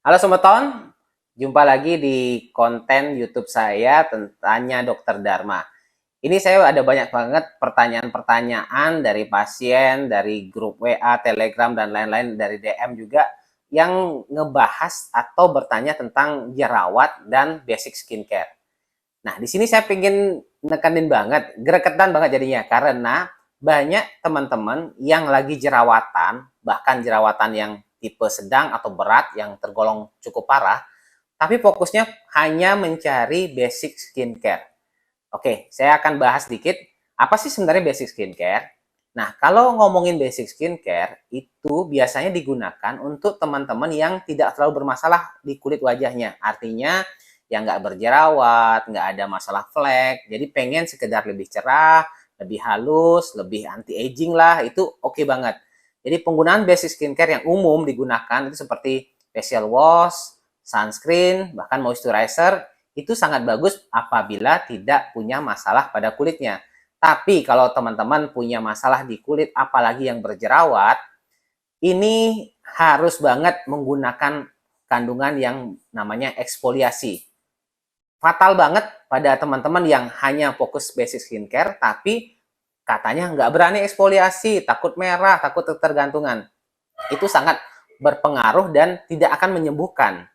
Halo Sobat Ton, jumpa lagi di konten YouTube saya Tanya Dokter Dharma. Ini saya ada banyak banget pertanyaan-pertanyaan dari pasien, dari grup WA, Telegram, dan lain-lain, dari DM juga, yang ngebahas atau bertanya tentang jerawat dan basic skincare. Nah, di sini saya pengen nekenin banget, gregetan banget jadinya, karena banyak teman-teman yang lagi jerawatan, bahkan jerawatan yang tipe sedang atau berat, yang tergolong cukup parah, tapi fokusnya hanya mencari basic skincare. Oke, saya akan bahas sedikit, apa sih sebenarnya basic skincare? Nah, kalau ngomongin basic skincare, itu biasanya digunakan untuk teman-teman yang tidak terlalu bermasalah di kulit wajahnya. Artinya, yang nggak berjerawat, nggak ada masalah flek, jadi pengen sekedar lebih cerah, lebih halus, lebih anti-aging lah, itu oke banget. Jadi penggunaan basic skincare yang umum digunakan itu seperti facial wash, sunscreen, bahkan moisturizer, itu sangat bagus apabila tidak punya masalah pada kulitnya. Tapi kalau teman-teman punya masalah di kulit, apalagi yang berjerawat, ini harus banget menggunakan kandungan yang namanya eksfoliasi. Fatal banget pada teman-teman yang hanya fokus basic skincare, tapi katanya nggak berani eksfoliasi, takut merah, takut ketergantungan. Itu sangat berpengaruh dan tidak akan menyembuhkan.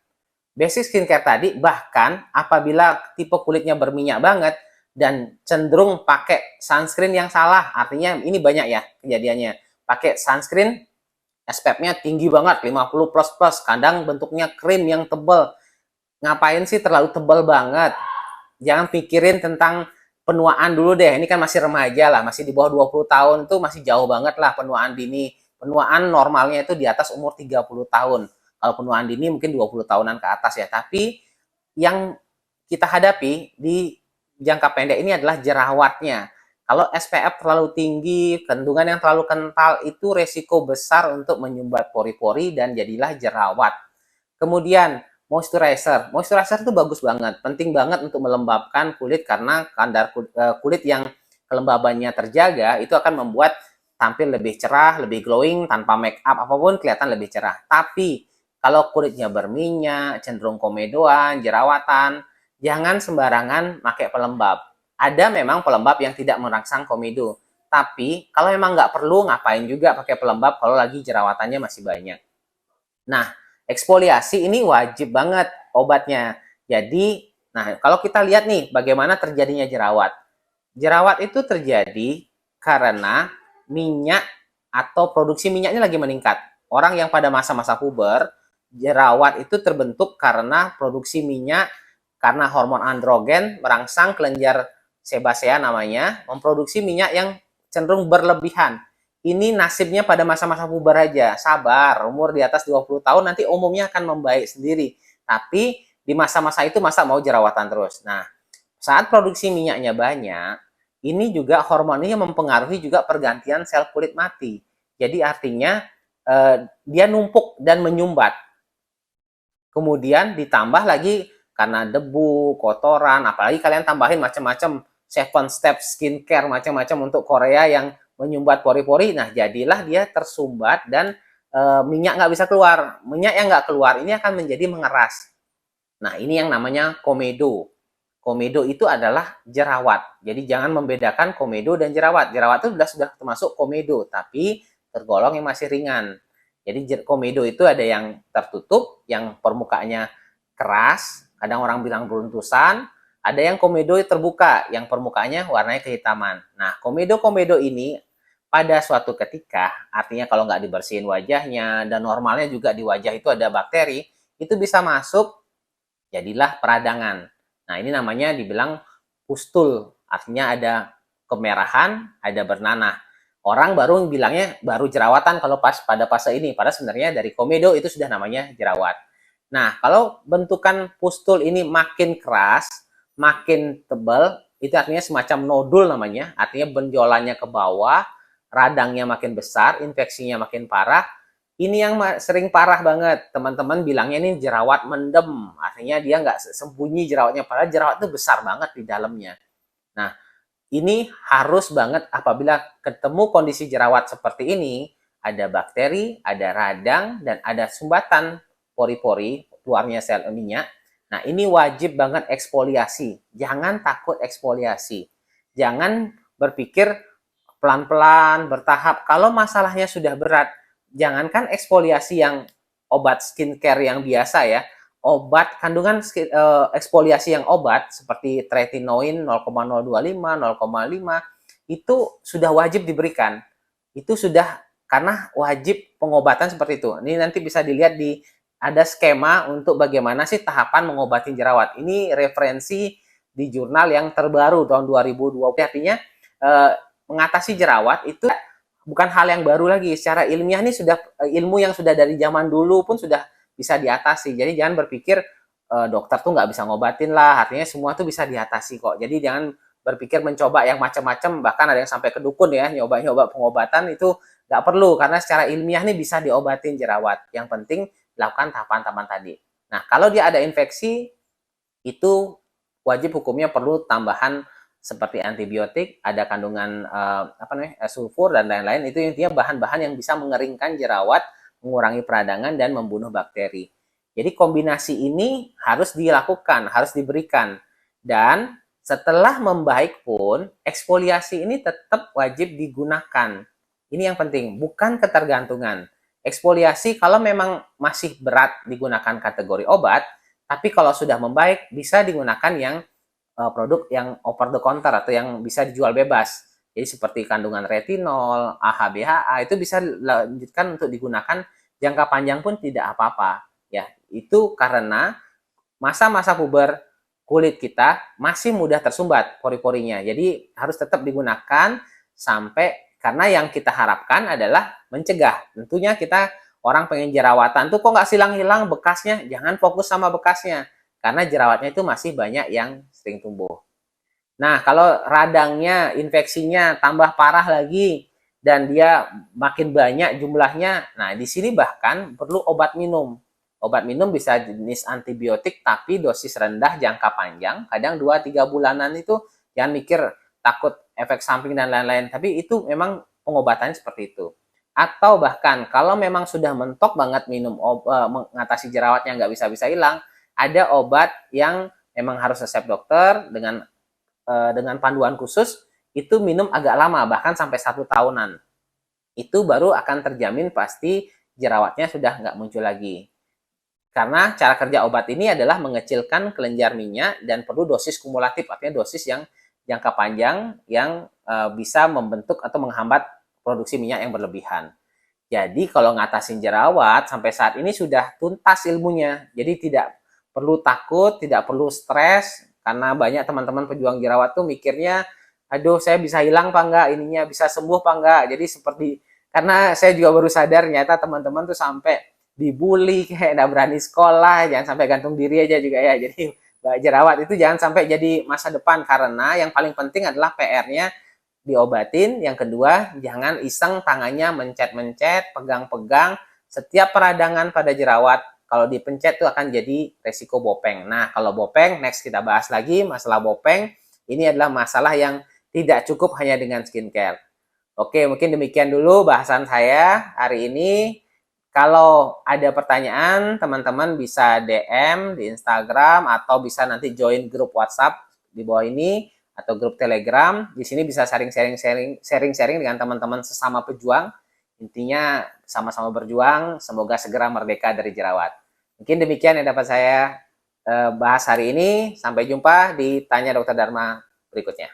Basic skincare tadi, bahkan apabila tipe kulitnya berminyak banget dan cenderung pakai sunscreen yang salah, artinya ini banyak ya kejadiannya. Pakai sunscreen SPF-nya tinggi banget, 50 plus plus, kadang bentuknya krim yang tebal. Ngapain sih terlalu tebal banget? Jangan pikirin tentang penuaan dulu deh. Ini kan masih remaja lah, masih di bawah 20 tahun tuh masih jauh banget lah penuaan dini. Penuaan normalnya itu di atas umur 30 tahun. Kalau penuaan dini mungkin 20 tahunan ke atas ya. Tapi yang kita hadapi di jangka pendek ini adalah jerawatnya. Kalau SPF terlalu tinggi, kandungan yang terlalu kental, itu resiko besar untuk menyumbat pori-pori dan jadilah jerawat. Kemudian moisturizer itu bagus banget, penting banget untuk melembabkan kulit, karena kadar kulit yang kelembabannya terjaga itu akan membuat tampil lebih cerah, lebih glowing, tanpa make up apapun kelihatan lebih cerah. Tapi kalau kulitnya berminyak, cenderung komedoan, jerawatan, jangan sembarangan pakai pelembab. Ada memang pelembab yang tidak merangsang komedo, tapi kalau memang nggak perlu, ngapain juga pakai pelembab kalau lagi jerawatannya masih banyak. Nah, eksfoliasi ini wajib banget obatnya. Jadi, nah kalau kita lihat nih bagaimana terjadinya jerawat. Jerawat itu terjadi karena minyak atau produksi minyaknya lagi meningkat. Orang yang pada masa-masa puber, jerawat itu terbentuk karena produksi minyak, karena hormon androgen merangsang kelenjar sebasea namanya, memproduksi minyak yang cenderung berlebihan. Ini nasibnya pada masa-masa puber aja. Sabar, umur di atas 20 tahun nanti umumnya akan membaik sendiri. Tapi di masa-masa itu masa mau jerawatan terus. Nah, saat produksi minyaknya banyak, ini juga hormonnya mempengaruhi juga pergantian sel kulit mati. Jadi artinya dia numpuk dan menyumbat. Kemudian ditambah lagi karena debu, kotoran, apalagi kalian tambahin macam-macam 7 step skincare macam-macam untuk Korea yang menyumbat pori-pori. Nah, jadilah dia tersumbat dan minyak nggak bisa keluar. Minyak yang nggak keluar ini akan menjadi mengeras. Nah, ini yang namanya komedo. Komedo itu adalah jerawat. Jadi jangan membedakan komedo dan jerawat. Jerawat itu sudah termasuk komedo, tapi tergolong yang masih ringan. Jadi komedo itu ada yang tertutup, yang permukaannya keras, kadang orang bilang beruntusan, ada yang komedo terbuka, yang permukaannya warnanya kehitaman. Nah, komedo-komedo ini pada suatu ketika, artinya kalau nggak dibersihin wajahnya, dan normalnya juga di wajah itu ada bakteri, itu bisa masuk, jadilah peradangan. Nah, ini namanya dibilang pustul, artinya ada kemerahan, ada bernanah. Orang baru bilangnya baru jerawatan kalau pas pada fase ini, padahal sebenarnya dari komedo itu sudah namanya jerawat. Nah, kalau bentukan pustul ini makin keras, makin tebal, itu artinya semacam nodul namanya, artinya benjolannya ke bawah, radangnya makin besar, infeksinya makin parah. Ini yang sering parah banget, teman-teman bilangnya ini jerawat mendem, artinya dia nggak sembunyi jerawatnya, padahal jerawat itu besar banget di dalamnya. Nah, ini harus banget apabila ketemu kondisi jerawat seperti ini, ada bakteri, ada radang, dan ada sumbatan pori-pori, untuk keluarnya sel minyak. Nah, ini wajib banget eksfoliasi. Jangan takut eksfoliasi. Jangan berpikir pelan-pelan, bertahap. Kalau masalahnya sudah berat, jangankan eksfoliasi yang obat skincare yang biasa ya, obat kandungan eksfoliasi yang obat seperti tretinoin 0,025, 0,5 itu sudah wajib diberikan. Itu sudah karena wajib pengobatan seperti itu. Ini nanti bisa dilihat di ada skema untuk bagaimana sih tahapan mengobati jerawat. Ini referensi di jurnal yang terbaru tahun 2020. Artinya mengatasi jerawat itu bukan hal yang baru lagi. Secara ilmiah ini sudah ilmu yang sudah dari zaman dulu pun sudah bisa diatasi. Jadi jangan berpikir dokter tuh nggak bisa ngobatin lah. Artinya semua tuh bisa diatasi kok. Jadi jangan berpikir mencoba yang macam-macam, bahkan ada yang sampai ke dukun ya, nyoba-nyoba pengobatan itu nggak perlu, karena secara ilmiah nih bisa diobatin jerawat. Yang penting lakukan tahapan-tahapan tadi. Nah, kalau dia ada infeksi, itu wajib hukumnya perlu tambahan seperti antibiotik, ada kandungan sulfur dan lain-lain. Itu intinya bahan-bahan yang bisa mengeringkan jerawat, mengurangi peradangan dan membunuh bakteri. Jadi kombinasi ini harus dilakukan, harus diberikan. Dan setelah membaik pun, eksfoliasi ini tetap wajib digunakan. Ini yang penting, bukan ketergantungan. Eksfoliasi kalau memang masih berat digunakan kategori obat, tapi kalau sudah membaik bisa digunakan yang produk yang over the counter atau yang bisa dijual bebas. Jadi seperti kandungan retinol, AHA, BHA itu bisa lanjutkan untuk digunakan jangka panjang pun tidak apa-apa. Ya, itu karena masa-masa puber kulit kita masih mudah tersumbat pori-porinya. Jadi harus tetap digunakan sampai, karena yang kita harapkan adalah mencegah. Tentunya kita orang pengen jerawatan tuh kok nggak hilang-hilang bekasnya, jangan fokus sama bekasnya. Karena jerawatnya itu masih banyak yang sering tumbuh. Nah, kalau radangnya, infeksinya tambah parah lagi, dan dia makin banyak jumlahnya, nah di sini bahkan perlu obat minum. Obat minum bisa jenis antibiotik tapi dosis rendah jangka panjang, kadang 2-3 bulanan itu jangan mikir takut efek samping dan lain-lain, tapi itu memang pengobatannya seperti itu. Atau bahkan kalau memang sudah mentok banget minum mengatasi jerawatnya nggak bisa-bisa hilang, ada obat yang memang harus resep dokter dengan panduan khusus, itu minum agak lama, bahkan sampai 1 tahunan. Itu baru akan terjamin pasti jerawatnya sudah nggak muncul lagi. Karena cara kerja obat ini adalah mengecilkan kelenjar minyak dan perlu dosis kumulatif, artinya dosis yang jangka panjang yang bisa membentuk atau menghambat produksi minyak yang berlebihan. Jadi kalau ngatasin jerawat sampai saat ini sudah tuntas ilmunya. Jadi tidak perlu takut, tidak perlu stres, karena banyak teman-teman pejuang jerawat tuh mikirnya, aduh saya bisa hilang apa enggak, ininya bisa sembuh apa enggak. Jadi seperti, karena saya juga baru sadar nyata teman-teman tuh sampai dibully, kayak nggak berani sekolah, jangan sampai gantung diri aja juga ya. Jadi jerawat itu jangan sampai jadi masa depan, karena yang paling penting adalah PR-nya diobatin. Yang kedua, jangan iseng tangannya mencet-mencet, pegang-pegang. Setiap peradangan pada jerawat, kalau dipencet itu akan jadi resiko bopeng. Nah, kalau bopeng, next kita bahas lagi masalah bopeng. Ini adalah masalah yang tidak cukup hanya dengan skincare. Oke, mungkin demikian dulu bahasan saya hari ini. Kalau ada pertanyaan, teman-teman bisa DM di Instagram atau bisa nanti join grup WhatsApp di bawah ini atau grup Telegram. Di sini bisa sharing-sharing dengan teman-teman sesama pejuang. Intinya sama-sama berjuang, semoga segera merdeka dari jerawat. Mungkin demikian yang dapat saya bahas hari ini. Sampai jumpa di Tanya Dokter Dharma berikutnya.